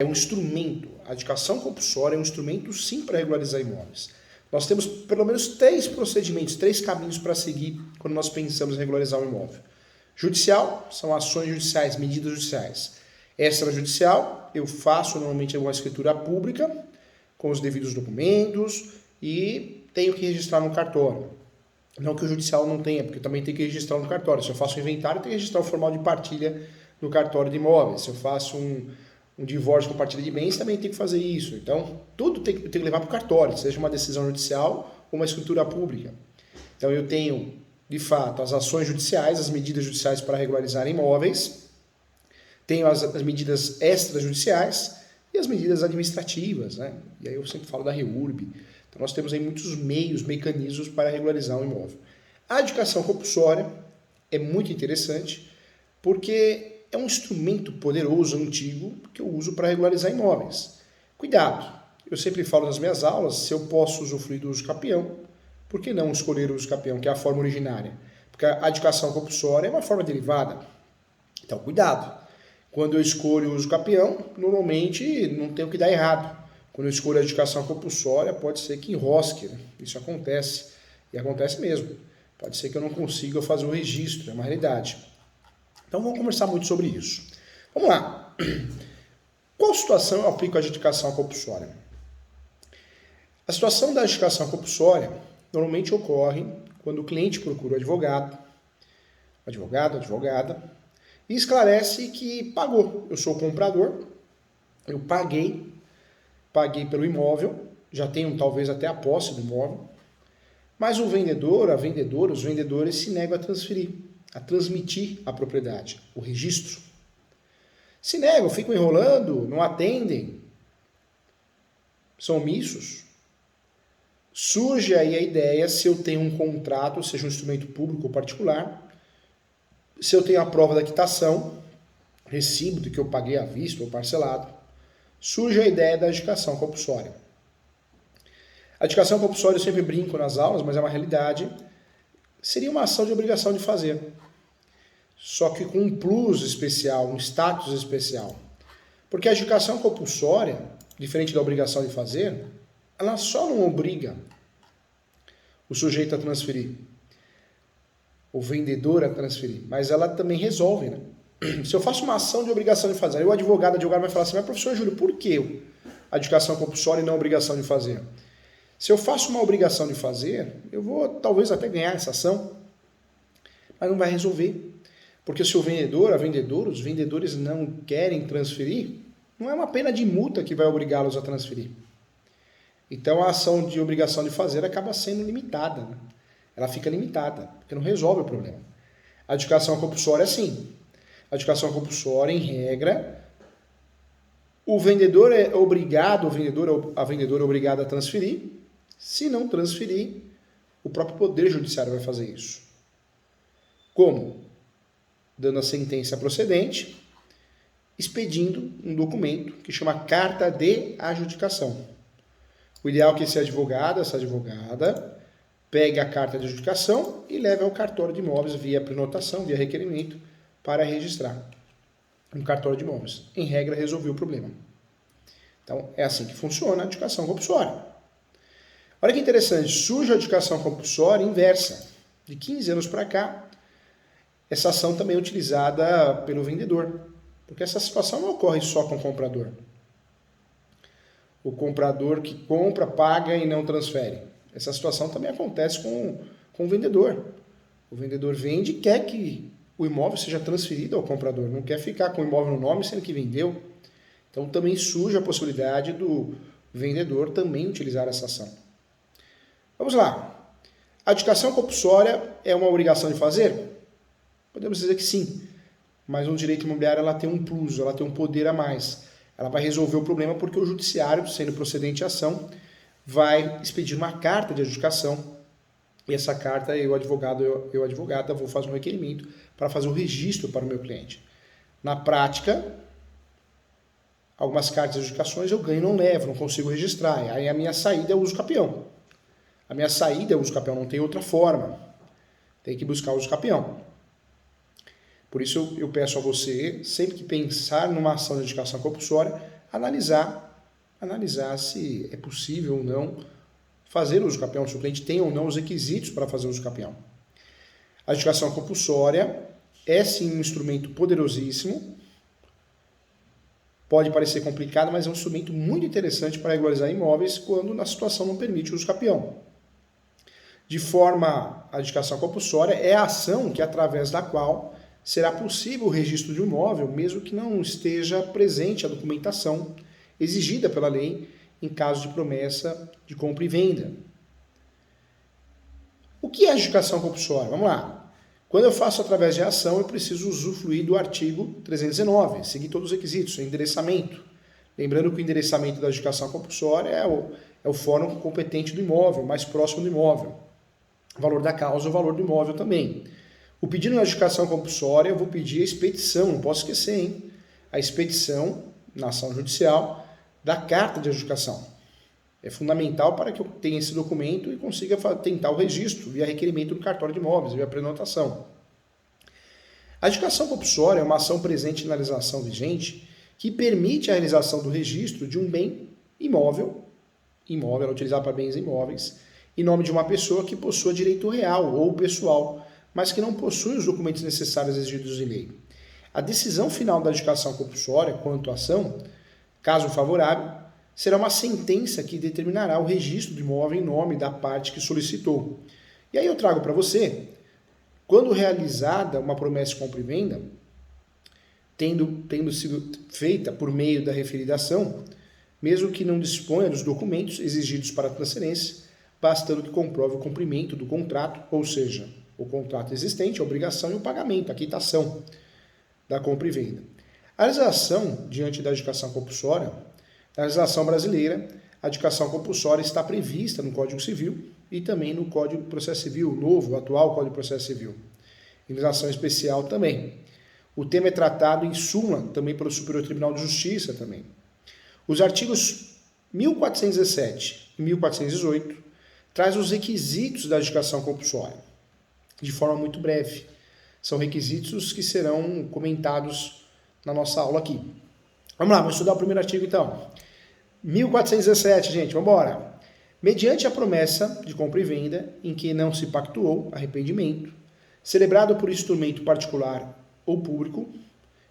é um instrumento, a adjudicação compulsória é um instrumento sim para regularizar imóveis. Nós temos pelo menos 3 procedimentos, 3 caminhos para seguir quando nós pensamos em regularizar um imóvel. Judicial, são ações judiciais, medidas judiciais. Extrajudicial, eu faço normalmente uma escritura pública, com os devidos documentos e tenho que registrar no cartório. Não que o judicial não tenha, porque também tem que registrar no cartório. Se eu faço um inventário, tem que registrar o formal de partilha no cartório de imóveis. Se eu faço um divórcio com partilha de bens, também tem que fazer isso. Então, tudo tem que levar para o cartório, seja uma decisão judicial ou uma escritura pública. Então, eu tenho, de fato, as ações judiciais, as medidas judiciais para regularizar imóveis, tenho as medidas extrajudiciais e as medidas administrativas, né? E aí eu sempre falo da REURB. Então, nós temos aí muitos meios, mecanismos para regularizar um imóvel. A adjudicação compulsória é muito interessante porque é um instrumento poderoso, antigo, que eu uso para regularizar imóveis. Cuidado, eu sempre falo nas minhas aulas, se eu posso usufruir do uso capião, por que não escolher o uso capião, que é a forma originária? Porque a adjudicação compulsória é uma forma derivada. Então, cuidado. Quando eu escolho o uso capião, normalmente não tem o que dar errado. Quando eu escolho a adjudicação compulsória, pode ser que enrosque, né? Isso acontece, e acontece mesmo. Pode ser que eu não consiga fazer o registro, é uma realidade. Então vamos conversar muito sobre isso. Vamos lá. Qual situação eu aplico a adjudicação compulsória? A situação da adjudicação compulsória normalmente ocorre quando o cliente procura o advogada, e esclarece que pagou. Eu sou o comprador, eu paguei pelo imóvel, já tenho talvez até a posse do imóvel, mas o vendedor, a vendedora, os vendedores se negam a transferir, a transmitir a propriedade, o registro. Se negam, ficam enrolando, não atendem, são omissos. Surge aí a ideia, se eu tenho um contrato, seja um instrumento público ou particular, se eu tenho a prova da quitação, recibo de que eu paguei à vista ou parcelado, surge a ideia da adjudicação compulsória. A adjudicação compulsória, eu sempre brinco nas aulas, mas é uma realidade, seria uma ação de obrigação de fazer. Só que com um plus especial, um status especial. Porque a adjudicação compulsória, diferente da obrigação de fazer, ela só não obriga o sujeito a transferir, o vendedor a transferir, mas ela também resolve, né? Se eu faço uma ação de obrigação de fazer, aí o advogado vai falar assim, mas professor Júlio, por que a adjudicação compulsória e não a obrigação de fazer? Se eu faço uma obrigação de fazer, eu vou talvez até ganhar essa ação, mas não vai resolver. Porque se o vendedor, a vendedora, os vendedores não querem transferir, não é uma pena de multa que vai obrigá-los a transferir. Então a ação de obrigação de fazer acaba sendo limitada, né? Ela fica limitada, porque não resolve o problema. A adjudicação compulsória é assim. A adjudicação compulsória, em regra, o vendedor é obrigado, a vendedora é obrigada a transferir. Se não transferir, o próprio Poder Judiciário vai fazer isso. Como? Dando a sentença procedente, expedindo um documento que chama Carta de Adjudicação. O ideal é que esse advogado, essa advogada, pegue a carta de adjudicação e leve ao cartório de imóveis via prenotação, via requerimento, para registrar um cartório de imóveis. Em regra, resolveu o problema. Então, é assim que funciona a adjudicação compulsória. Olha que interessante, surge a adjudicação compulsória inversa. De 15 anos para cá, essa ação também é utilizada pelo vendedor, porque essa situação não ocorre só com o comprador. O comprador que compra, paga e não transfere. Essa situação também acontece com o vendedor. O vendedor vende e quer que o imóvel seja transferido ao comprador, não quer ficar com o imóvel no nome sendo que vendeu. Então também surge a possibilidade do vendedor também utilizar essa ação. Vamos lá. A adjudicação compulsória é uma obrigação de fazer? Podemos dizer que sim, mas no direito imobiliário ela tem um plus, ela tem um poder a mais. Ela vai resolver o problema porque o judiciário, sendo procedente a ação, vai expedir uma carta de adjudicação e essa carta eu advogada, vou fazer um requerimento para fazer o registro para o meu cliente. Na prática, algumas cartas de adjudicações eu ganho e não levo, não consigo registrar. Aí a minha saída é o uso capião. A minha saída é o uso capião, não tem outra forma. Tem que buscar o uso capião. Por isso eu peço a você, sempre que pensar numa ação de adjudicação compulsória, analisar se é possível ou não fazer uso capião, se o cliente tem ou não os requisitos para fazer uso capião. A adjudicação compulsória é sim um instrumento poderosíssimo, pode parecer complicado, mas é um instrumento muito interessante para regularizar imóveis quando a situação não permite o uso capião. De forma, a adjudicação compulsória é a ação que, através da qual será possível o registro de um imóvel, mesmo que não esteja presente a documentação exigida pela lei em caso de promessa de compra e venda. O que é adjudicação compulsória? Vamos lá. Quando eu faço através de ação, eu preciso usufruir do artigo 319, seguir todos os requisitos, endereçamento. Lembrando que o endereçamento da adjudicação compulsória é o fórum competente do imóvel, mais próximo do imóvel. O valor da causa, o valor do imóvel também. O pedido de adjudicação compulsória, eu vou pedir a expedição, não posso esquecer, hein? A expedição, na ação judicial, da carta de adjudicação. É fundamental para que eu tenha esse documento e consiga tentar o registro via requerimento do cartório de imóveis, via prenotação. A adjudicação compulsória é uma ação presente na legislação vigente que permite a realização do registro de um bem imóvel é utilizado para bens imóveis, em nome de uma pessoa que possua direito real ou pessoal, mas que não possui os documentos necessários exigidos em lei. A decisão final da adjudicação compulsória quanto à ação, caso favorável, será uma sentença que determinará o registro do imóvel em nome da parte que solicitou. E aí eu trago para você, quando realizada uma promessa de compra e venda, tendo sido feita por meio da referida ação, mesmo que não disponha dos documentos exigidos para a transferência, bastando que comprove o cumprimento do contrato, ou seja, o contrato existente, a obrigação e o pagamento, a quitação da compra e venda. A legislação diante da adjudicação compulsória, na legislação brasileira, a adjudicação compulsória está prevista no Código Civil e também no Código de Processo Civil, novo, atual Código de Processo Civil. Em legislação especial também. O tema é tratado em súmula também pelo Superior Tribunal de Justiça também. Os artigos 1417 e 1418 traz os requisitos da adjudicação compulsória, de forma muito breve. São requisitos que serão comentados na nossa aula aqui. Vamos lá, vamos estudar o primeiro artigo então. 1417, gente, vamos embora. Mediante a promessa de compra e venda em que não se pactuou arrependimento, celebrado por instrumento particular ou público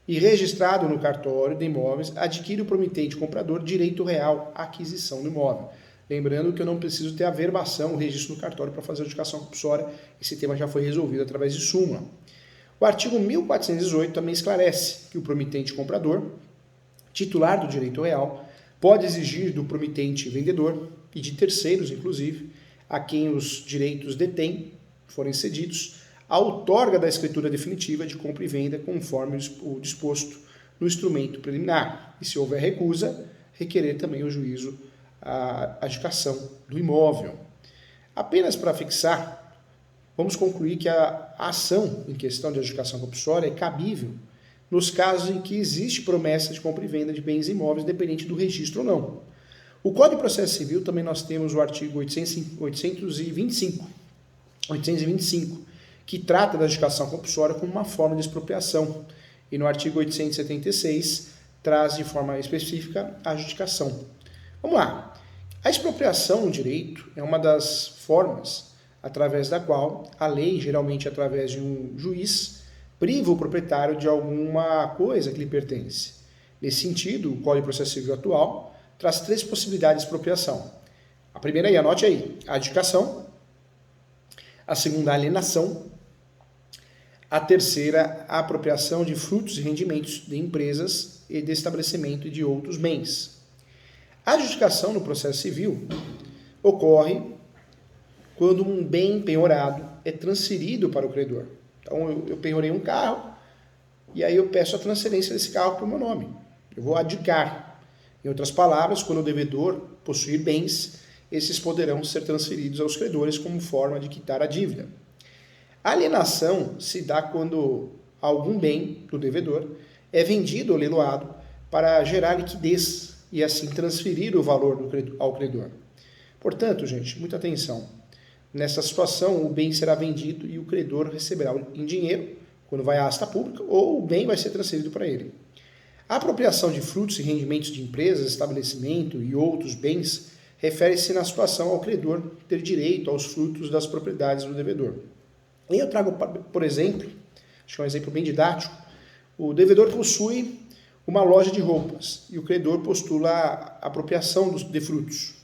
e registrado no cartório de imóveis, adquire o promitente comprador direito real à aquisição do imóvel. Lembrando que eu não preciso ter a verbação, o registro no cartório para fazer a adjudicação compulsória. Esse tema já foi resolvido através de súmula. O artigo 1418 também esclarece que o promitente comprador, titular do direito real, pode exigir do promitente vendedor e de terceiros, inclusive, a quem os direitos detém, forem cedidos, a outorga da escritura definitiva de compra e venda conforme o disposto no instrumento preliminar. E se houver recusa, requerer também o juízo a adjudicação do imóvel. Apenas para fixar, vamos concluir que a ação em questão de adjudicação compulsória é cabível nos casos em que existe promessa de compra e venda de bens imóveis, independente do registro ou não. O Código de Processo Civil também nós temos o artigo 825, que trata da adjudicação compulsória como uma forma de expropriação. E no artigo 876 traz de forma específica a adjudicação. Vamos lá. A expropriação no direito é uma das formas através da qual a lei, geralmente através de um juiz, priva o proprietário de alguma coisa que lhe pertence. Nesse sentido, o Código de Processo Civil atual traz 3 possibilidades de expropriação. A primeira aí, anote aí, a adjudicação. A segunda, a alienação. A terceira, a apropriação de frutos e rendimentos de empresas e de estabelecimento e de outros bens. A adjudicação no processo civil ocorre quando um bem penhorado é transferido para o credor. Então, eu penhorei um carro e aí eu peço a transferência desse carro para o meu nome. Eu vou adjudicar. Em outras palavras, quando o devedor possuir bens, esses poderão ser transferidos aos credores como forma de quitar a dívida. A alienação se dá quando algum bem do devedor é vendido ou leiloado para gerar liquidez e assim transferir o valor ao credor. Portanto, gente, muita atenção. Nessa situação, o bem será vendido e o credor receberá em dinheiro, quando vai à asta pública, ou o bem vai ser transferido para ele. A apropriação de frutos e rendimentos de empresas, estabelecimento e outros bens refere-se na situação ao credor ter direito aos frutos das propriedades do devedor. E eu trago, por exemplo, acho que é um exemplo bem didático, o devedor possui uma loja de roupas e o credor postula a apropriação de frutos.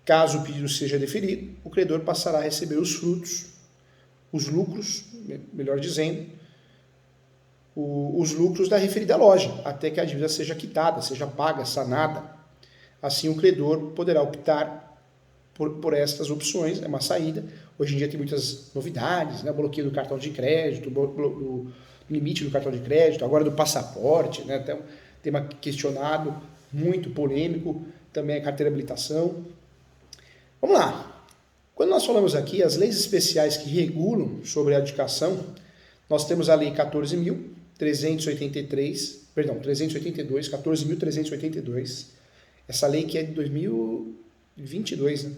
Caso o pedido seja deferido, o credor passará a receber os frutos, os lucros, melhor dizendo, os lucros da referida loja, até que a dívida seja quitada, seja paga, sanada. Assim, o credor poderá optar por estas opções, é uma saída. Hoje em dia tem muitas novidades, né? Bloqueio do cartão de crédito, do limite do cartão de crédito, agora do passaporte, né? Até um tema questionado, muito polêmico, também a carteira de habilitação. Vamos lá. Quando nós falamos aqui as leis especiais que regulam sobre a adjudicação, nós temos a Lei 14.382, 14.382, essa lei que é de 2022, né?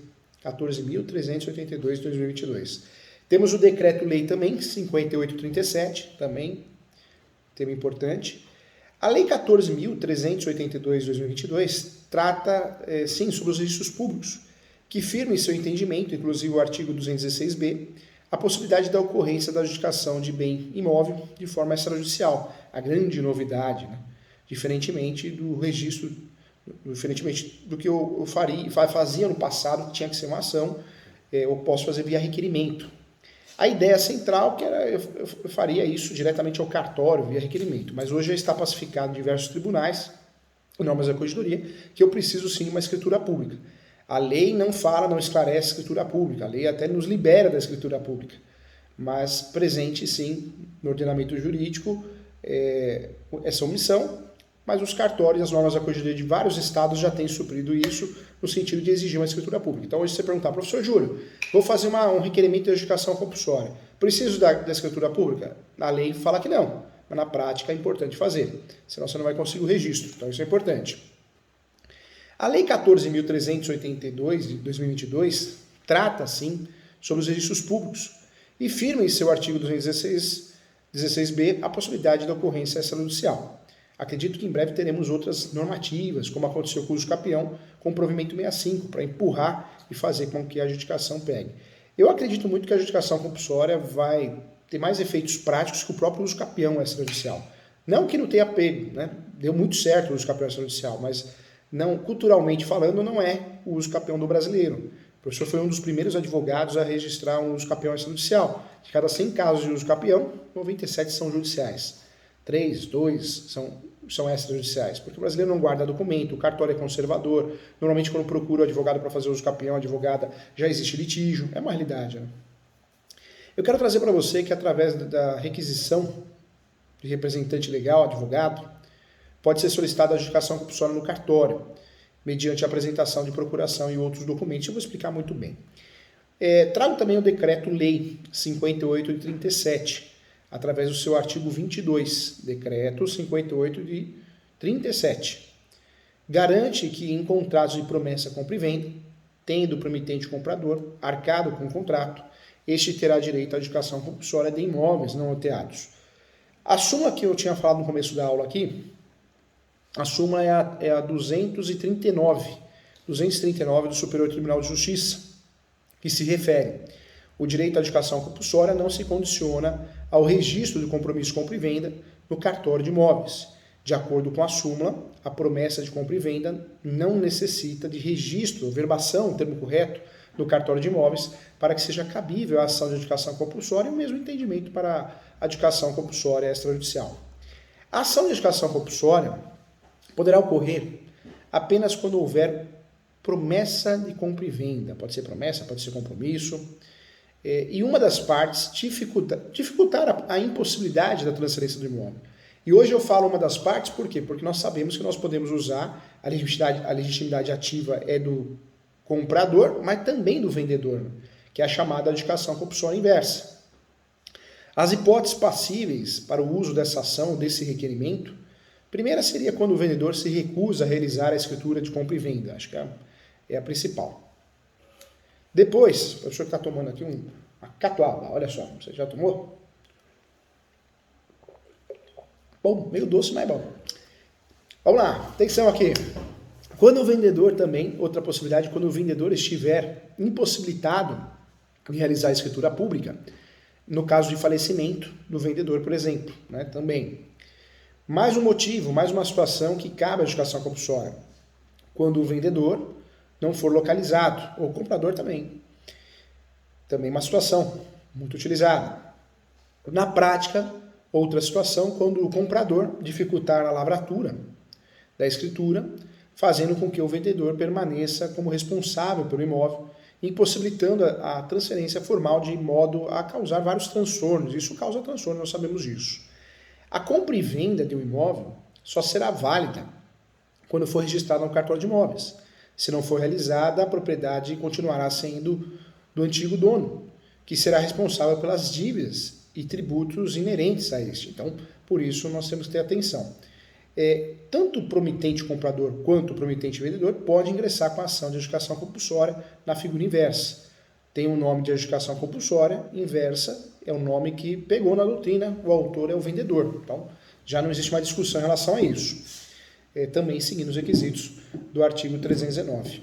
14.382 de 2022. Temos o Decreto-Lei também, 5837, também, tema importante. A Lei 14.382 de 2022 trata, sim, sobre os registros públicos, que firma em seu entendimento, inclusive o artigo 216b, a possibilidade da ocorrência da adjudicação de bem imóvel de forma extrajudicial. A grande novidade, né? Diferentemente do registro, diferentemente do que eu fazia no passado, que tinha que ser uma ação, eu posso fazer via requerimento. A ideia central que era eu faria isso diretamente ao cartório, via requerimento, mas hoje já está pacificado em diversos tribunais, normas da corregedoria, que eu preciso sim de uma escritura pública. A lei não fala, não esclarece a escritura pública, a lei até nos libera da escritura pública, mas presente sim no ordenamento jurídico essa omissão, mas os cartórios e as normas da corregedoria de vários estados já têm suprido isso no sentido de exigir uma escritura pública. Então hoje você perguntar, professor Júlio, vou fazer um requerimento de adjudicação compulsória, preciso da escritura pública? A lei fala que não, mas na prática é importante fazer, senão você não vai conseguir o registro, então isso é importante. A Lei 14.382 de 2022 trata, sim, sobre os registros públicos e firma em seu artigo 216b a possibilidade da ocorrência extrajudicial. Acredito que em breve teremos outras normativas, como aconteceu com o uso capião, com o provimento 65, para empurrar e fazer com que a adjudicação pegue. Eu acredito muito que a adjudicação compulsória vai ter mais efeitos práticos que o próprio uso capião extrajudicial. Não que não tenha pego, né? Deu muito certo o uso capião extrajudicial, mas não, culturalmente falando, não é o uso capião do brasileiro. O professor foi um dos primeiros advogados a registrar um uso capião extrajudicial. De cada 100 casos de uso capião, 97 são judiciais. 3, 2 são extrajudiciais, porque o brasileiro não guarda documento, o cartório é conservador, normalmente quando procura o advogado para fazer uso capião, advogada, já existe litígio, é uma realidade, né? Eu quero trazer para você que através da requisição de representante legal, advogado, pode ser solicitada a adjudicação compulsória no cartório, mediante a apresentação de procuração e outros documentos. Eu vou explicar muito bem. Trago também o Decreto-Lei 58 de 37, através do seu artigo 22, Decreto 58 de 37. Garante que em contratos de promessa, compra e venda, tendo o promitente comprador arcado com o contrato, este terá direito à adjudicação compulsória de imóveis não loteados. A súmula que eu tinha falado no começo da aula aqui, a súmula é a 239 do Superior Tribunal de Justiça, que se refere: o direito à adjudicação compulsória não se condiciona ao registro do compromisso de compra e venda no cartório de imóveis. De acordo com a súmula, a promessa de compra e venda não necessita de registro, ou verbação, o termo correto, no cartório de imóveis, para que seja cabível a ação de adjudicação compulsória e o mesmo entendimento para a adjudicação compulsória extrajudicial. A ação de adjudicação compulsória poderá ocorrer apenas quando houver promessa de compra e venda. Pode ser promessa, pode ser compromisso. E uma das partes dificultar a impossibilidade da transferência do imóvel. E hoje eu falo uma das partes, por quê? Porque nós sabemos que nós podemos usar a legitimidade ativa é do comprador, mas também do vendedor, que é a chamada adjudicação compulsória inversa. As hipóteses passíveis para o uso dessa ação, desse requerimento, primeira seria quando o vendedor se recusa a realizar a escritura de compra e venda. Acho que é a principal. Depois, o professor está tomando aqui uma catuaba, olha só, você já tomou? Bom, meio doce, mas é bom. Vamos lá, atenção aqui. Quando o vendedor também, outra possibilidade, quando o vendedor estiver impossibilitado de realizar a escritura pública, no caso de falecimento do vendedor, por exemplo, né, também. Mais um motivo, mais uma situação que cabe à adjudicação compulsória. Quando o vendedor não for localizado, ou o comprador também. Também uma situação muito utilizada. Na prática, outra situação, quando o comprador dificultar a lavratura da escritura, fazendo com que o vendedor permaneça como responsável pelo imóvel, impossibilitando a transferência formal de modo a causar vários transtornos. Isso causa transtorno, nós sabemos disso. A compra e venda de um imóvel só será válida quando for registrada no cartório de imóveis. Se não for realizada, a propriedade continuará sendo do antigo dono, que será responsável pelas dívidas e tributos inerentes a este. Então, por isso, nós temos que ter atenção. Tanto o promitente comprador quanto o promitente vendedor pode ingressar com a ação de adjudicação compulsória na figura inversa. Tem um nome de adjudicação compulsória, inversa é o nome que pegou na doutrina, o autor é o vendedor. Então, já não existe mais discussão em relação a isso. Também seguindo os requisitos do artigo 319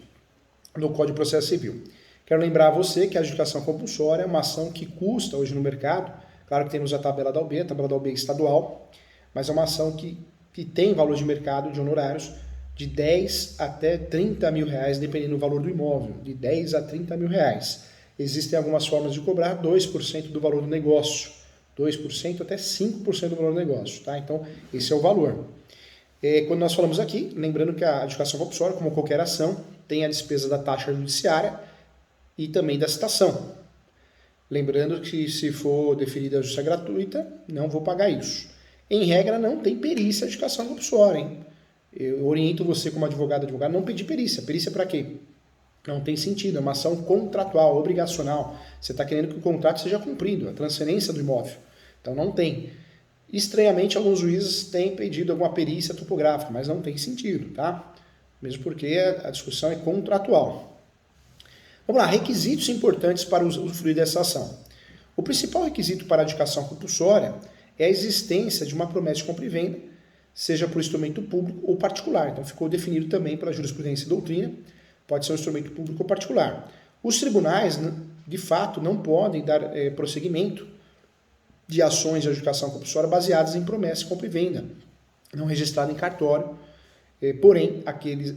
do Código de Processo Civil. Quero lembrar a você que a adjudicação compulsória é uma ação que custa hoje no mercado, claro que temos a tabela da OAB, a tabela da OAB estadual, mas é uma ação que tem valor de mercado de honorários de 10 até 30 mil reais, dependendo do valor do imóvel, de 10 a 30 mil reais. Existem algumas formas de cobrar 2% do valor do negócio, 2% até 5% do valor do negócio, tá? Então, esse é o valor. Quando nós falamos aqui, lembrando que a adjudicação compulsória, como qualquer ação, tem a despesa da taxa judiciária e também da citação. Lembrando que se for deferida a justiça gratuita, não vou pagar isso. Em regra, não tem perícia de adjudicação compulsória, hein? Eu oriento você como advogado, não pedir perícia. Perícia para quê? Não tem sentido, é uma ação contratual, obrigacional. Você está querendo que o contrato seja cumprido, a transferência do imóvel. Então não tem. Estranhamente, alguns juízes têm pedido alguma perícia topográfica, mas não tem sentido, tá? Mesmo porque a discussão é contratual. Vamos lá, requisitos importantes para usufruir dessa ação. O principal requisito para a adjudicação compulsória é a existência de uma promessa de compra e venda, seja por instrumento público ou particular. Então ficou definido também pela jurisprudência e doutrina, pode ser um instrumento público ou particular. Os tribunais, de fato, não podem dar prosseguimento de ações de adjudicação compulsória baseadas em promessa de compra e venda, não registrada em cartório, porém,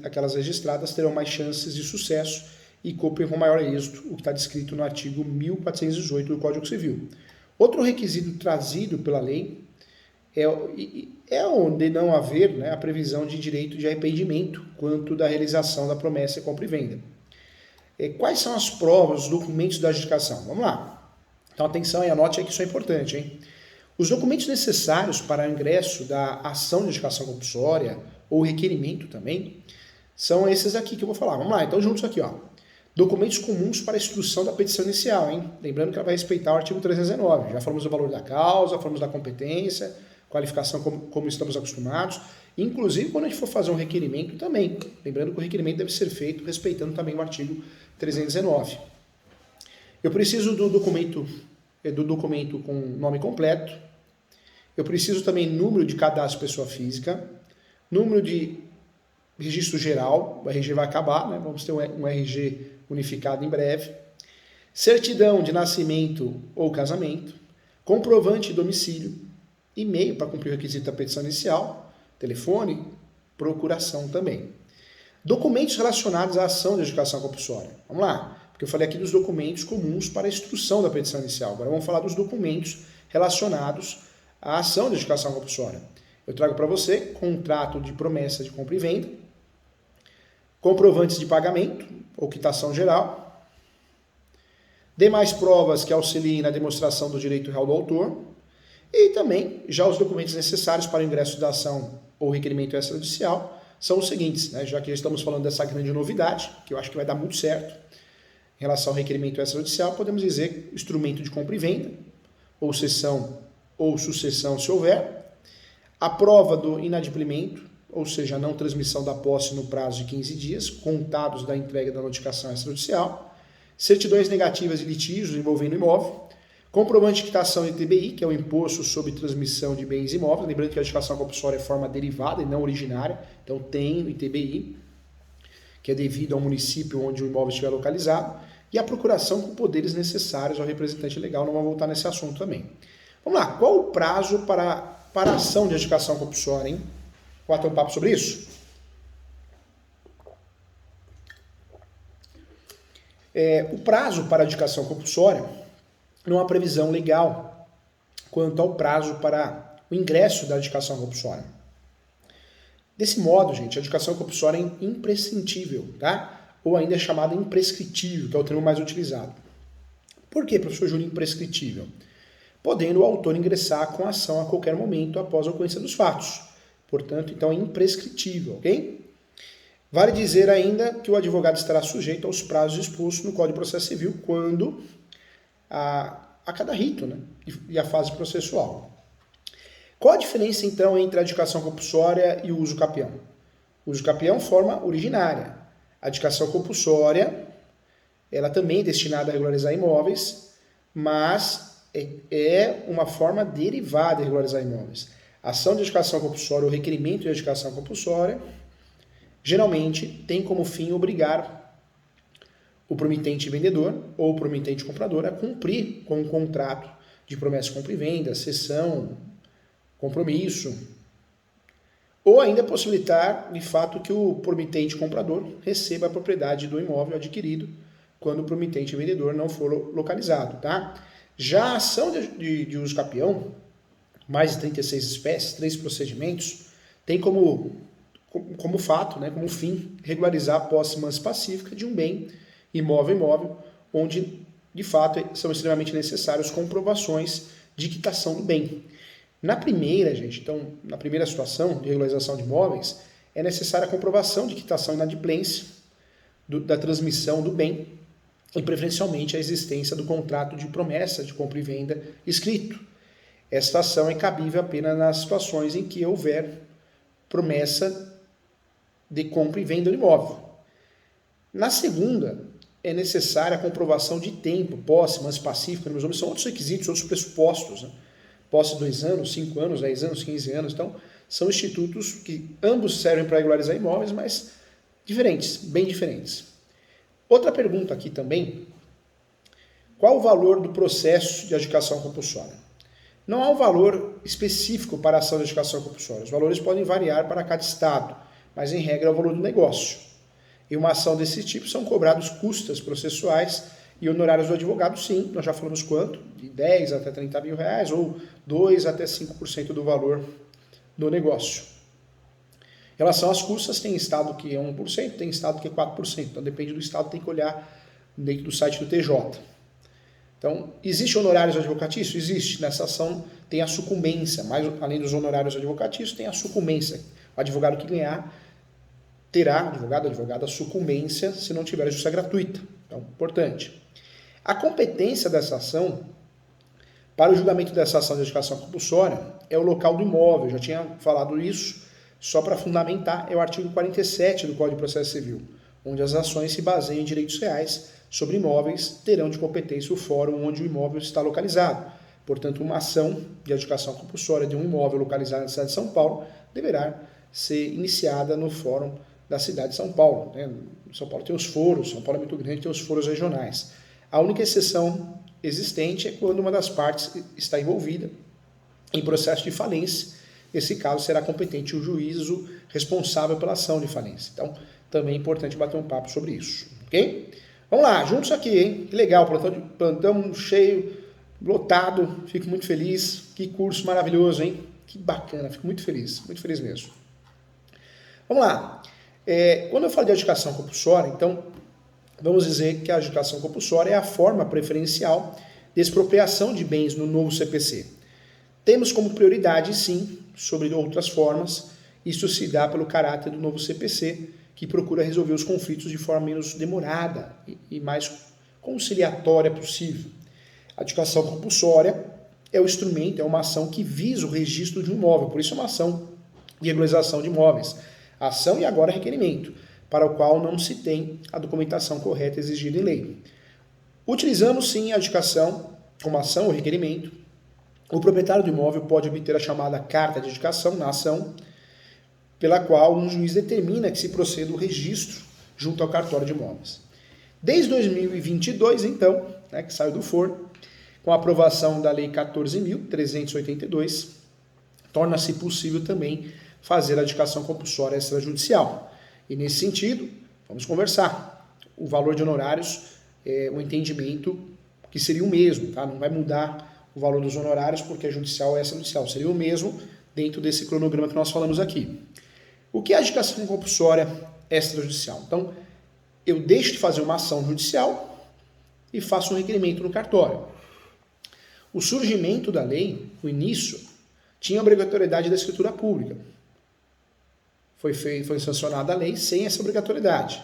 aquelas registradas terão mais chances de sucesso e cumprem com maior êxito, o que está descrito no artigo 1418 do Código Civil. Outro requisito trazido pela lei é onde não haver, né, a previsão de direito de arrependimento quanto da realização da promessa de compra e venda. Quais são as provas, os documentos da adjudicação? Vamos lá. Então, atenção e anote aí que isso é importante, hein? Os documentos necessários para o ingresso da ação de adjudicação compulsória ou requerimento também são esses aqui que eu vou falar. Vamos lá, então juntos aqui, ó. Documentos comuns para a instrução da petição inicial, hein? Lembrando que ela vai respeitar o artigo 319. Já falamos do valor da causa, falamos da competência, qualificação como estamos acostumados. Inclusive, quando a gente for fazer um requerimento também. Lembrando que o requerimento deve ser feito respeitando também o artigo 319. Eu preciso do documento com nome completo. Eu preciso também número de cadastro pessoa física, número de registro geral, o RG vai acabar, né? Vamos ter um RG unificado em breve. Certidão de nascimento ou casamento, comprovante de domicílio, e-mail para cumprir o requisito da petição inicial, telefone, procuração também. Documentos relacionados à ação de adjudicação compulsória. Vamos lá. Porque eu falei aqui dos documentos comuns para a instrução da petição inicial. Agora vamos falar dos documentos relacionados à ação de adjudicação compulsória. Eu trago para você contrato de promessa de compra e venda, comprovantes de pagamento ou quitação geral, demais provas que auxiliem na demonstração do direito real do autor e também já os documentos necessários para o ingresso da ação ou requerimento extrajudicial são os seguintes, né? Já que estamos falando dessa grande novidade, que eu acho que vai dar muito certo, em relação ao requerimento extrajudicial, podemos dizer instrumento de compra e venda, ou cessão ou sucessão se houver, a prova do inadimplemento, ou seja, a não transmissão da posse no prazo de 15 dias, contados da entrega da notificação extrajudicial, certidões negativas de litígios envolvendo imóvel, Comprovante de quitação de ITBI, que é o Imposto sobre Transmissão de Bens Imóveis. Lembrando que a adjudicação compulsória é forma derivada e não originária. Então tem o ITBI, que é devido ao município onde o imóvel estiver localizado. E a procuração com poderes necessários ao representante legal. Não vamos voltar nesse assunto também. Vamos lá. Qual o prazo para a ação de adjudicação compulsória, hein? Vamos bater um papo sobre isso? O prazo para a adjudicação compulsória não há previsão legal quanto ao prazo para o ingresso da adjudicação compulsória. Desse modo, gente, a adjudicação compulsória é imprescindível, tá? Ou ainda é chamada imprescritível, que é o termo mais utilizado. Por que, professor Júlio, imprescritível? Podendo o autor ingressar com a ação a qualquer momento após a ocorrência dos fatos. Portanto, então é imprescritível, ok? Vale dizer ainda que o advogado estará sujeito aos prazos expostos no Código de Processo Civil quando a cada rito, né? E a fase processual. Qual a diferença, então, entre a adjudicação compulsória e o uso capião? O uso capião forma originária. A adjudicação compulsória, ela também é destinada a regularizar imóveis, mas é uma forma derivada de regularizar imóveis. A ação de adjudicação compulsória ou requerimento de adjudicação compulsória geralmente tem como fim obrigar o promitente vendedor ou o promitente comprador a cumprir com um contrato de promessa de compra e venda, cessão, compromisso, ou ainda possibilitar, de fato, que o promitente comprador receba a propriedade do imóvel adquirido quando o promitente vendedor não for localizado, tá? Já a ação de uso capião, mais de 36 espécies, 3 procedimentos, tem como fato, né, como fim, regularizar a posse mansa pacífica de um bem imóvel, onde, de fato, são extremamente necessárias comprovações de quitação do bem. Na primeira, gente, então, na primeira situação de regularização de imóveis, é necessária a comprovação de quitação e inadimplência da transmissão do bem e, preferencialmente, a existência do contrato de promessa de compra e venda escrito. Esta ação é cabível apenas nas situações em que houver promessa de compra e venda do imóvel. Na segunda, é necessária a comprovação de tempo, posse, mansa pacífica, são outros requisitos, outros pressupostos, né? Posse 2 anos, 5 anos, 10 anos, 15 anos. Então, são institutos que ambos servem para regularizar imóveis, mas diferentes, bem diferentes. Outra pergunta aqui também, qual o valor do processo de adjudicação compulsória? Não há um valor específico para a ação de adjudicação compulsória. Os valores podem variar para cada estado, mas em regra é o valor do negócio. Em uma ação desse tipo são cobrados custas processuais e honorários do advogado, sim, nós já falamos quanto, de 10 até 30 mil reais ou 2 até 5% do valor do negócio. Em relação às custas, tem estado que é 1%, tem estado que é 4%, então depende do estado, tem que olhar dentro do site do TJ. Então, existe honorários advocatícios? Existe. Nessa ação tem a sucumbência, mas além dos honorários advocatícios, tem a sucumbência. O advogado que ganhar terá, advogada, a sucumbência se não tiver a justiça gratuita. Então, importante. A competência dessa ação, para o julgamento dessa ação de adjudicação compulsória, é o local do imóvel. Eu já tinha falado isso, só para fundamentar, é o artigo 47 do Código de Processo Civil, onde as ações se baseiam em direitos reais sobre imóveis, terão de competência o fórum onde o imóvel está localizado. Portanto, uma ação de adjudicação compulsória de um imóvel localizado na cidade de São Paulo deverá ser iniciada no fórum da cidade de São Paulo. Né? São Paulo tem os foros, São Paulo é muito grande, tem os foros regionais. A única exceção existente é quando uma das partes está envolvida em processo de falência. Nesse caso, será competente o juízo responsável pela ação de falência. Então, também é importante bater um papo sobre isso. Ok? Vamos lá, juntos aqui, hein? Que legal, plantão cheio, lotado, fico muito feliz. Que curso maravilhoso, hein? Que bacana, fico muito feliz mesmo. Vamos lá. Quando eu falo de adjudicação compulsória, então, vamos dizer que a adjudicação compulsória é a forma preferencial de expropriação de bens no novo CPC. Temos como prioridade, sim, sobre outras formas, isso se dá pelo caráter do novo CPC, que procura resolver os conflitos de forma menos demorada e mais conciliatória possível. A adjudicação compulsória é o instrumento, é uma ação que visa o registro de um imóvel, por isso é uma ação de regularização de imóveis. Ação e agora requerimento, para o qual não se tem a documentação correta exigida em lei. Utilizamos sim a adjudicação como ação ou requerimento, o proprietário do imóvel pode obter a chamada carta de indicação na ação, pela qual um juiz determina que se proceda o registro junto ao cartório de imóveis. Desde 2022, então, que saiu do forno, com a aprovação da Lei 14.382, torna-se possível também fazer a adjudicação compulsória extrajudicial. E nesse sentido, vamos conversar. O valor de honorários é um entendimento que seria o mesmo, tá? Não vai mudar o valor dos honorários porque é judicial ou extrajudicial. Seria o mesmo dentro desse cronograma que nós falamos aqui. O que é a adjudicação compulsória extrajudicial? Então, eu deixo de fazer uma ação judicial e faço um requerimento no cartório. O surgimento da lei, o início, tinha a obrigatoriedade da escritura pública. Foi sancionada a lei sem essa obrigatoriedade.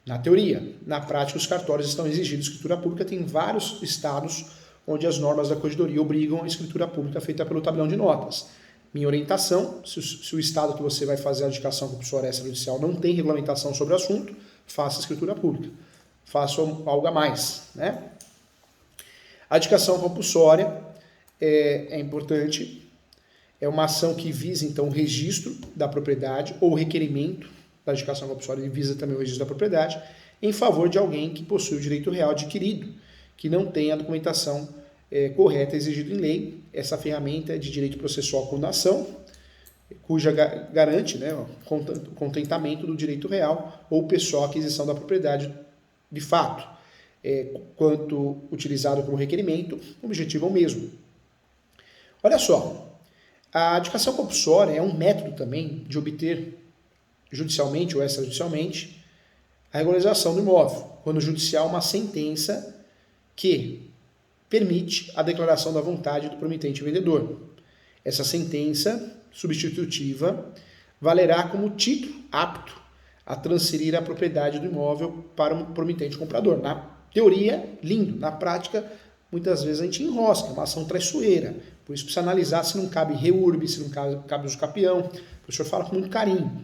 Na teoria. Na prática, os cartórios estão exigindo escritura pública. Tem vários estados onde as normas da corregedoria obrigam a escritura pública feita pelo tabelão de notas. Minha orientação, se o estado que você vai fazer a adjudicação compulsória extrajudicial não tem regulamentação sobre o assunto, faça escritura pública. Faça algo a mais, né? A adjudicação compulsória é importante, é uma ação que visa, então, o registro da propriedade ou o requerimento da adjudicação compulsória e visa também o registro da propriedade em favor de alguém que possui o direito real adquirido, que não tem a documentação correta exigida em lei. Essa ferramenta é de direito processual quando ação, cuja garante, né, o contentamento do direito real ou pessoal aquisição da propriedade de fato. Quanto utilizado como requerimento, o objetivo é o mesmo. Olha só, a adjudicação compulsória é um método também de obter judicialmente ou extrajudicialmente a regularização do imóvel, quando judicial uma sentença que permite a declaração da vontade do promitente vendedor. Essa sentença substitutiva valerá como título apto a transferir a propriedade do imóvel para o promitente comprador. Na teoria, lindo. Na prática, muitas vezes a gente enrosca, é uma ação traiçoeira. Por isso precisa analisar se não cabe reurb, se não cabe usucapião. O professor fala com muito carinho.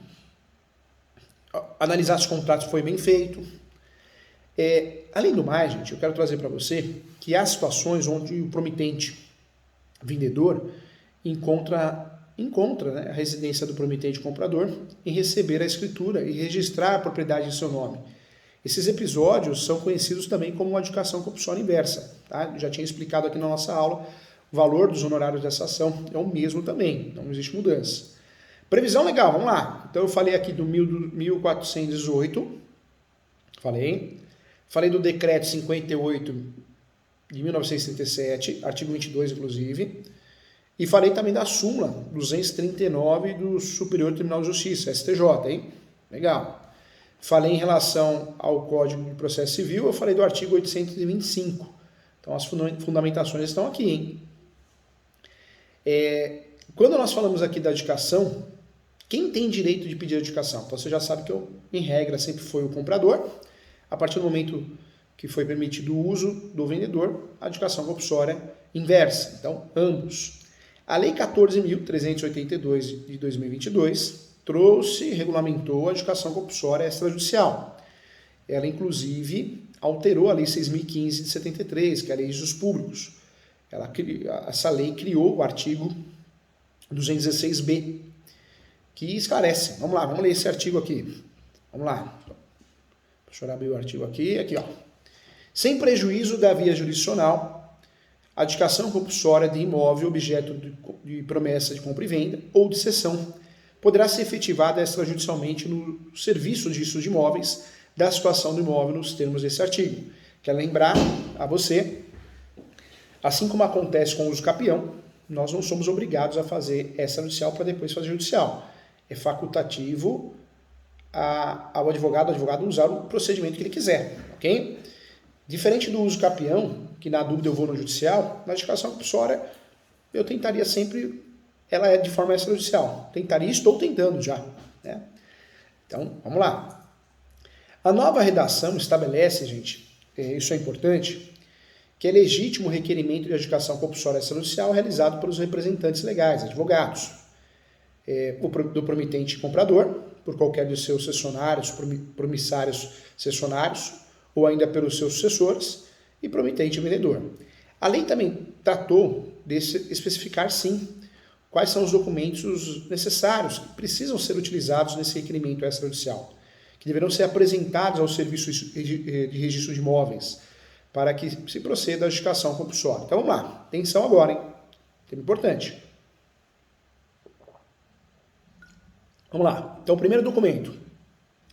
Analisar se o contrato foi bem feito. Além do mais, gente, eu quero trazer para você que há situações onde o promitente vendedor encontra né, a residência do promitente comprador em receber a escritura e registrar a propriedade em seu nome. Esses episódios são conhecidos também como adjudicação compulsória inversa. Tá? Já tinha explicado aqui na nossa aula, o valor dos honorários dessa ação é o mesmo também, não existe mudança. Previsão legal, vamos lá. Então eu falei aqui do 1418, falei do decreto 58 de 1937, artigo 22 inclusive, e falei também da súmula 239 do Superior Tribunal de Justiça, STJ, hein? Legal. Falei em relação ao Código de Processo Civil, eu falei do artigo 825. Então as fundamentações estão aqui, hein? Quando nós falamos aqui da adjudicação, quem tem direito de pedir adjudicação? Então você já sabe que em regra, sempre foi o comprador. A partir do momento que foi permitido o uso do vendedor, a adjudicação compulsória inversa. Então, ambos. A Lei 14.382 de 2022 regulamentou a adjudicação compulsória extrajudicial. Ela, inclusive, alterou a Lei 6.015 de 73, que é a Lei dos Públicos. Essa lei criou o artigo 216b, que esclarece. Vamos lá, vamos ler esse artigo aqui. Vamos lá. Deixa eu abrir o artigo aqui, ó. Sem prejuízo da via jurisdicional, a adjudicação compulsória de imóvel objeto de promessa de compra e venda ou de cessão poderá ser efetivada extrajudicialmente no serviço de registro de imóveis da situação do imóvel nos termos desse artigo. Quero lembrar a você, assim como acontece com o uso capião, nós não somos obrigados a fazer extrajudicial para depois fazer judicial. É facultativo ao advogado usar o procedimento que ele quiser, ok? Diferente do uso capião, que na dúvida eu vou no judicial, na adjudicação compulsória eu tentaria sempre, ela é de forma extrajudicial. Tentaria, estou tentando já, né? Então, vamos lá. A nova redação estabelece, gente, isso é importante, que é legítimo o requerimento de adjudicação compulsória extrajudicial realizado pelos representantes legais, advogados, do promitente comprador, por qualquer dos seus cessionários, promissários cessionários, ou ainda pelos seus sucessores, e promitente vendedor. A lei também tratou de especificar, sim, quais são os documentos necessários que precisam ser utilizados nesse requerimento extrajudicial, que deverão ser apresentados ao Serviço de Registro de Imóveis, para que se proceda à adjudicação compulsória. Então vamos lá, atenção agora, hein? Tema importante. Vamos lá. Então, o primeiro documento,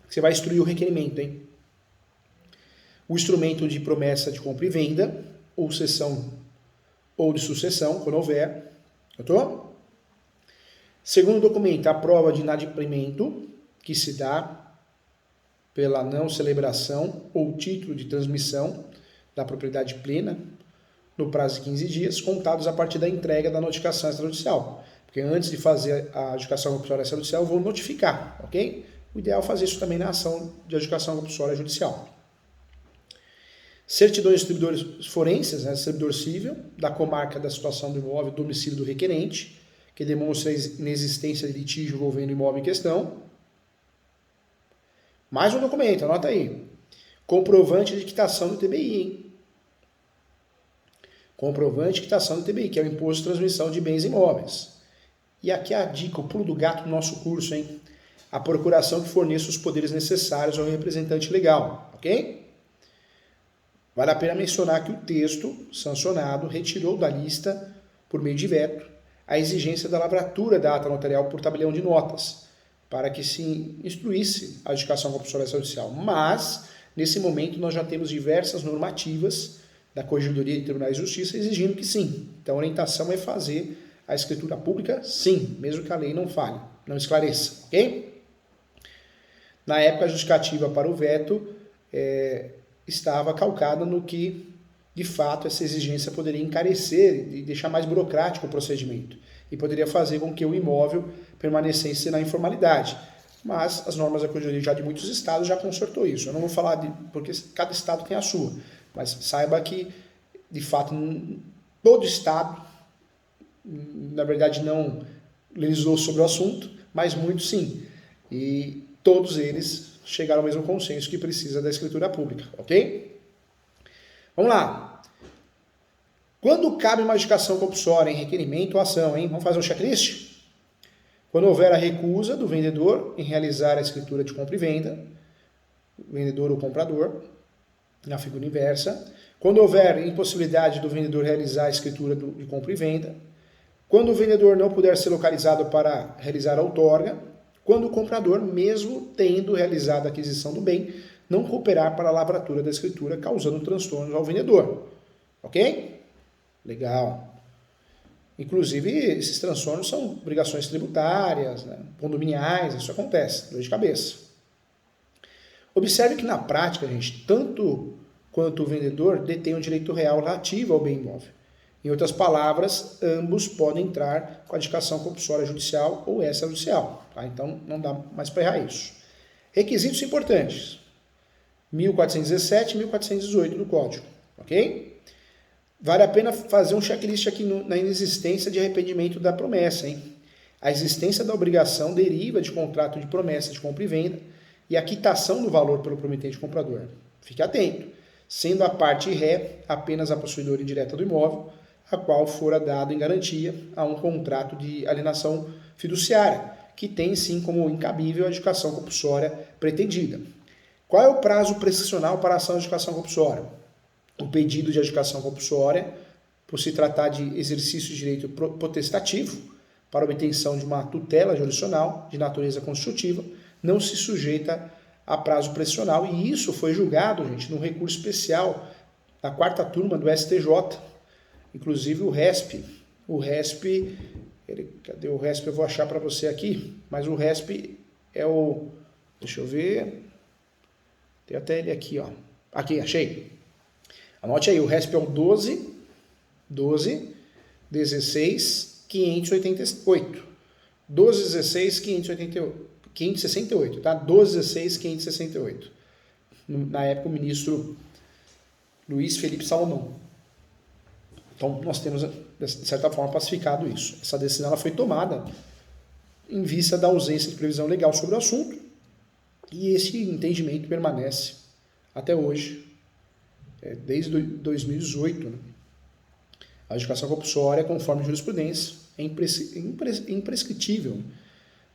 que você vai instruir o requerimento, hein? O instrumento de promessa de compra e venda, ou cessão ou de sucessão, quando houver. Notou? Segundo documento, a prova de inadimplemento, que se dá pela não celebração ou título de transmissão da propriedade plena no prazo de 15 dias, contados a partir da entrega da notificação extrajudicial. Porque antes de fazer a adjudicação compulsória extrajudicial, eu vou notificar, ok? O ideal é fazer isso também na ação de adjudicação compulsória judicial. Certidões de distribuidores forenses, né, servidor civil, da comarca da situação do imóvel, domicílio do requerente, que demonstra a inexistência de litígio envolvendo o imóvel em questão. Mais um documento, anota aí. Comprovante de quitação do TBI, hein? Comprovante de quitação do TBI, que é o Imposto de Transmissão de Bens Imóveis. E aqui a dica, o pulo do gato do nosso curso, hein? A procuração que forneça os poderes necessários ao representante legal, ok? Vale a pena mencionar que o texto sancionado retirou da lista, por meio de veto, a exigência da lavratura da ata notarial por tabelião de notas, para que se instruísse a adjudicação compulsória extrajudicial. Mas, nesse momento, nós já temos diversas normativas da Corregedoria de Tribunais de Justiça exigindo que sim. Então, a orientação é fazer a escritura pública, sim, mesmo que a lei não fale, não esclareça, ok? Na época, a justificativa para o veto estava calcada no que, de fato, essa exigência poderia encarecer e deixar mais burocrático o procedimento e poderia fazer com que o imóvel permanecesse na informalidade. Mas as normas da Corregedoria já de muitos estados já consertou isso. Eu não vou falar porque cada estado tem a sua, mas saiba que, de fato, todo estado, na verdade, não legislou sobre o assunto, mas muitos sim. E todos eles chegaram ao mesmo consenso que precisa da escritura pública, ok? Vamos lá. Quando cabe uma adjudicação compulsória em requerimento ou ação, hein? Vamos fazer um checklist? Quando houver a recusa do vendedor em realizar a escritura de compra e venda, vendedor ou comprador, na figura inversa. Quando houver impossibilidade do vendedor realizar a escritura de compra e venda. Quando o vendedor não puder ser localizado para realizar a outorga. Quando o comprador, mesmo tendo realizado a aquisição do bem, não cooperar para a lavratura da escritura, causando transtornos ao vendedor. Ok? Legal. Inclusive, esses transtornos são obrigações tributárias, né, condominiais, isso acontece, dor de cabeça. Observe que na prática, gente, tanto quanto o vendedor detém um direito real relativo ao bem imóvel. Em outras palavras, ambos podem entrar com a adjudicação compulsória judicial ou extrajudicial. Tá? Então, não dá mais para errar isso. Requisitos importantes. 1417 e 1418 do Código. Ok? Vale a pena fazer um checklist aqui na inexistência de arrependimento da promessa. Hein? A existência da obrigação deriva de contrato de promessa de compra e venda e a quitação do valor pelo prometente comprador. Fique atento. Sendo a parte ré apenas a possuidora indireta do imóvel, a qual fora dado em garantia a um contrato de alienação fiduciária, que tem sim como incabível a adjudicação compulsória pretendida. Qual é o prazo prescricional para a ação de adjudicação compulsória? O pedido de adjudicação compulsória, por se tratar de exercício de direito potestativo para obtenção de uma tutela jurisdicional de natureza constitutiva, não se sujeita a prazo prescricional, e isso foi julgado, gente, num recurso especial da 4ª turma do STJ, inclusive o RESP. O RESP, cadê o RESP? Eu vou achar para você aqui, mas o RESP é o, deixa eu ver, tem até ele aqui, ó. Aqui, achei. Anote aí, o RESP é o 12.16.588. 12.16.568, tá? 12.16.568. Na época, o ministro Luiz Felipe Salomão. Então, nós temos, de certa forma, pacificado isso. Essa decisão ela foi tomada em vista da ausência de previsão legal sobre o assunto, e esse entendimento permanece até hoje, desde 2018, né? A adjudicação compulsória, conforme jurisprudência, é imprescritível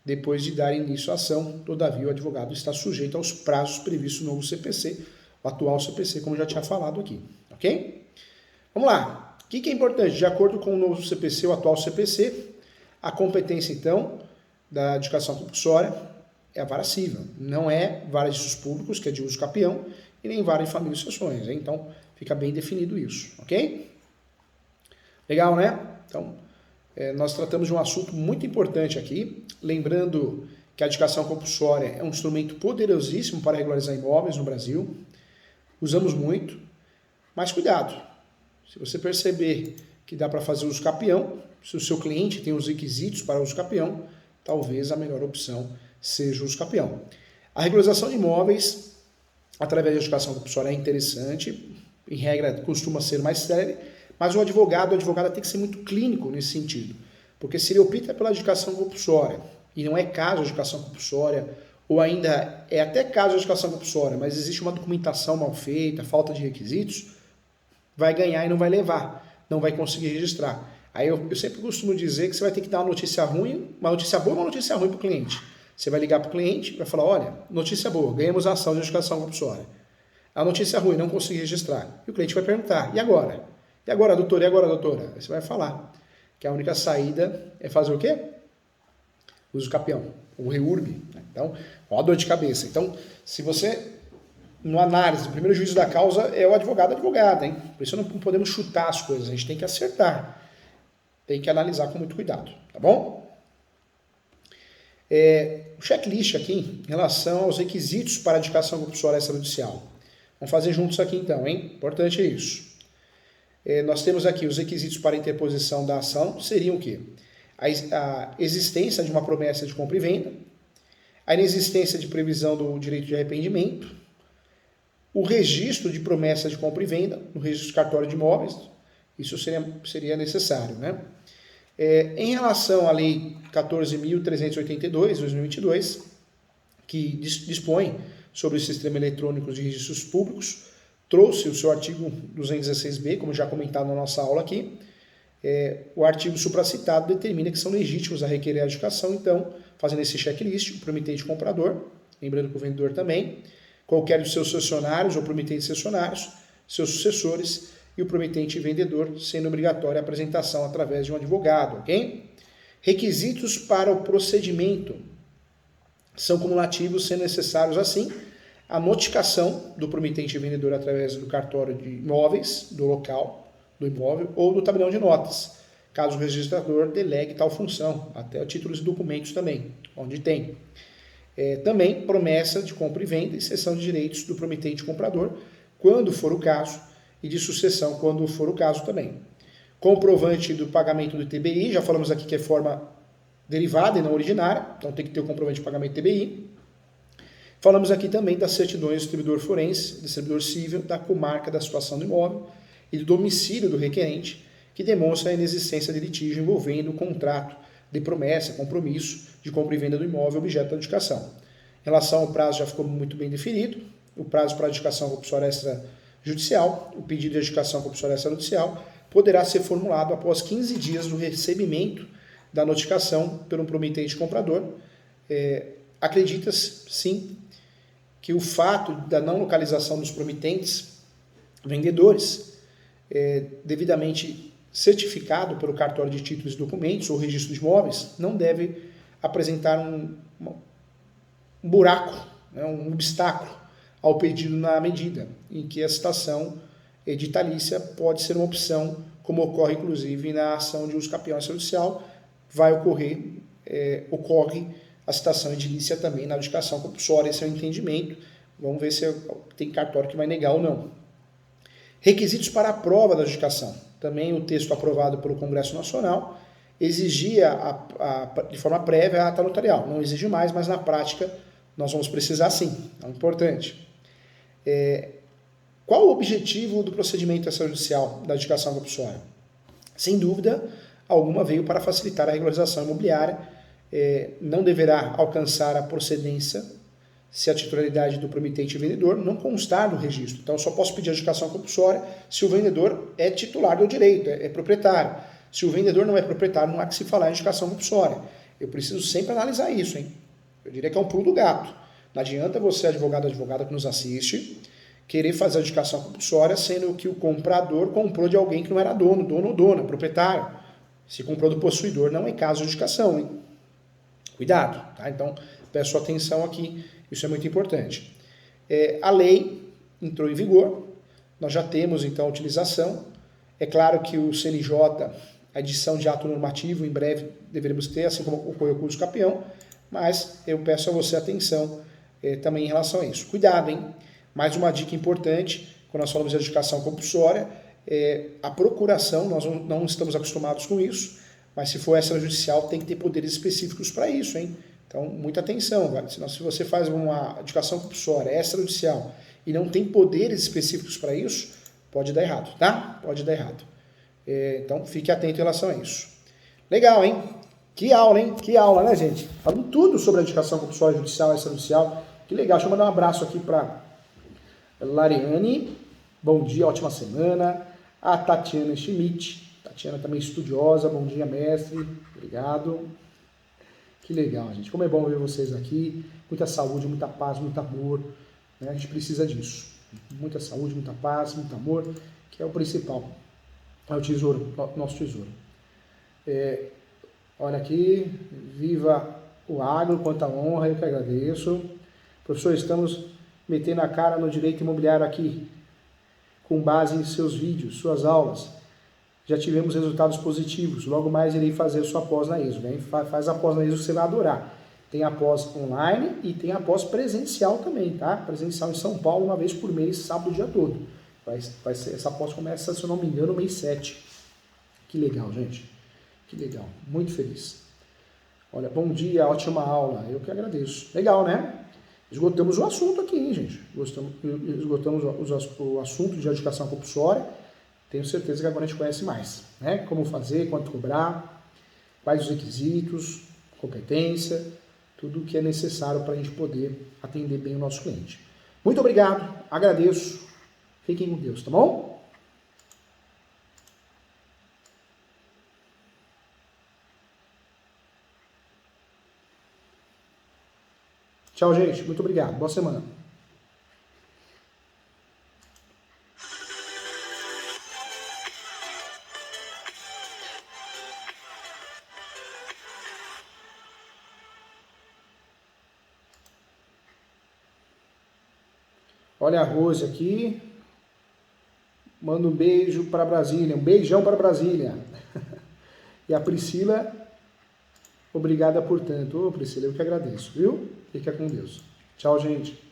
depois de dar início à ação. Todavia, o advogado está sujeito aos prazos previstos no novo CPC, o atual CPC, como já tinha falado aqui. Ok? Vamos lá. O que é importante? De acordo com o novo CPC, o atual CPC, a competência, então, da adjudicação compulsória é a vara civil. Não é vara de juízos públicos, que é de uso capião, e nem vara de família e sucessões. Então, fica bem definido isso. Ok? Legal, né? Então, nós tratamos de um assunto muito importante aqui, lembrando que a adjudicação compulsória é um instrumento poderosíssimo para regularizar imóveis no Brasil, usamos muito, mas cuidado, se você perceber que dá para fazer uso capião, se o seu cliente tem os requisitos para uso capião, talvez a melhor opção seja o uso capião. A regularização de imóveis, através da adjudicação compulsória, é interessante, em regra costuma ser mais séria, mas o advogado, a advogada tem que ser muito clínico nesse sentido. Porque se ele opta pela adjudicação compulsória, e não é caso de adjudicação compulsória, ou ainda é até caso de adjudicação compulsória, mas existe uma documentação mal feita, falta de requisitos, vai ganhar e não vai levar, não vai conseguir registrar. Aí eu sempre costumo dizer que você vai ter que dar uma notícia ruim, uma notícia boa e uma notícia ruim para o cliente. Você vai ligar para o cliente e vai falar, olha, notícia boa, ganhamos a ação de adjudicação compulsória. A notícia ruim, não consegui registrar. E o cliente vai perguntar, e agora? E agora, doutor? E agora, doutora? Aí você vai falar que a única saída é fazer o quê? Uso capião, o REURB. Então, ó a dor de cabeça. Então, se você, no análise, o primeiro juízo da causa é o advogado, advogada, hein? Por isso não podemos chutar as coisas, a gente tem que acertar. Tem que analisar com muito cuidado, tá bom? O checklist aqui, em relação aos requisitos para a adjudicação compulsória extrajudicial. Vamos fazer juntos aqui então, hein? Importante é isso. Nós temos aqui os requisitos para a interposição da ação, seriam o quê? A existência de uma promessa de compra e venda, a inexistência de previsão do direito de arrependimento, o registro de promessa de compra e venda no registro cartório de imóveis, isso seria necessário, né? Em relação à Lei 14.382, 2022, que dispõe sobre o sistema eletrônico de registros públicos, trouxe o seu artigo 216b, como já comentado na nossa aula aqui. O artigo supracitado determina que são legítimos a requerer a adjudicação, então, fazendo esse checklist, o promitente comprador, lembrando que o vendedor também, qualquer dos seus cessionários ou promitentes cessionários, seus sucessores e o promitente vendedor, sendo obrigatória a apresentação através de um advogado, ok? Requisitos para o procedimento são cumulativos, sendo necessários, assim, a notificação do promitente vendedor através do cartório de imóveis, do local, do imóvel, ou do tabelião de notas, caso o registrador delegue tal função, até títulos e documentos também, onde tem. Também promessa de compra e venda e cessão de direitos do promitente comprador, quando for o caso, e de sucessão, quando for o caso também. Comprovante do pagamento do TBI, já falamos aqui que é forma derivada e não originária, então tem que ter o comprovante de pagamento do TBI. Falamos aqui também das certidões do distribuidor forense, do distribuidor civil, da comarca da situação do imóvel e do domicílio do requerente, que demonstra a inexistência de litígio envolvendo o contrato de promessa, compromisso de compra e venda do imóvel objeto da adjudicação. Em relação ao prazo, já ficou muito bem definido. O prazo para a adjudicação compulsória extrajudicial, o pedido de adjudicação compulsória extrajudicial, poderá ser formulado após 15 dias do recebimento da notificação pelo promitente comprador. Acredita-se, sim, que o fato da não localização dos promitentes vendedores, devidamente certificado pelo cartório de títulos e documentos ou registro de imóveis, não deve apresentar um buraco, né, um obstáculo ao pedido na medida em que a citação editalícia pode ser uma opção, como ocorre inclusive na ação de uso capião extrajudicial, ocorre a citação edilícia também na adjudicação compulsória, esse é o entendimento. Vamos ver se tem cartório que vai negar ou não. Requisitos para a prova da adjudicação. Também o texto aprovado pelo Congresso Nacional exigia de forma prévia a ata notarial. Não exige mais, mas na prática nós vamos precisar sim. É importante. Qual o objetivo do procedimento extrajudicial da adjudicação compulsória? Sem dúvida alguma veio para facilitar a regularização imobiliária. Não deverá alcançar a procedência se a titularidade do promitente e vendedor não constar no registro. Então, eu só posso pedir adjudicação compulsória se o vendedor é titular do direito, é proprietário. Se o vendedor não é proprietário, não há que se falar em adjudicação compulsória. Eu preciso sempre analisar isso, hein? Eu diria que é um pulo do gato. Não adianta você, advogado, advogada que nos assiste, querer fazer a adjudicação compulsória, sendo que o comprador comprou de alguém que não era dono ou dona, proprietário. Se comprou do possuidor, não é caso de adjudicação, hein? Cuidado, tá? Então, peço atenção aqui, isso é muito importante. A lei entrou em vigor, nós já temos, então, a utilização. É claro que o CNJ, a edição de ato normativo, em breve deveremos ter, assim como ocorreu com o uso capião, mas eu peço a você atenção também em relação a isso. Cuidado, hein? Mais uma dica importante, quando nós falamos de adjudicação compulsória, a procuração, nós não estamos acostumados com isso, mas se for extrajudicial, tem que ter poderes específicos para isso, hein? Então, muita atenção, velho. Senão, se você faz uma adjudicação compulsória extrajudicial e não tem poderes específicos para isso, pode dar errado, tá? Pode dar errado. Então, fique atento em relação a isso. Legal, hein? Que aula, hein? Que aula, né, gente? Falando tudo sobre a adjudicação compulsória judicial e extrajudicial. Que legal. Deixa eu mandar um abraço aqui para Lariane. Bom dia, ótima semana. A Tatiana Schmidt. Tatiana também estudiosa. Bom dia, mestre. Obrigado. Que legal, gente. Como é bom ver vocês aqui. Muita saúde, muita paz, muito amor. Né? A gente precisa disso. Muita saúde, muita paz, muito amor, que é o principal. É o tesouro, nosso tesouro. Olha aqui. Viva o agro, quanta honra, eu que agradeço. Professor, estamos metendo a cara no direito imobiliário aqui, com base em seus vídeos, suas aulas. Já tivemos resultados positivos. Logo mais irei fazer sua pós na ISO. Vem, faz a pós na ISO que você vai adorar. Tem a pós online e tem a pós presencial também, tá? Presencial em São Paulo, uma vez por mês, sábado o dia todo. Essa pós começa, se eu não me engano, mês 7. Que legal, gente. Que legal. Muito feliz. Olha, bom dia, ótima aula. Eu que agradeço. Legal, né? Esgotamos o assunto aqui, hein, gente? Esgotamos o assunto de adjudicação compulsória. Tenho certeza que agora a gente conhece mais, né? Como fazer, quanto cobrar, quais os requisitos, competência, tudo o que é necessário para a gente poder atender bem o nosso cliente. Muito obrigado, agradeço. Fiquem com Deus, tá bom? Tchau, gente. Muito obrigado. Boa semana. Olha a Rose aqui. Manda um beijo para Brasília. Um beijão para Brasília. E a Priscila, obrigada por tanto. Ô, Priscila, eu que agradeço, viu? Fica com Deus. Tchau, gente.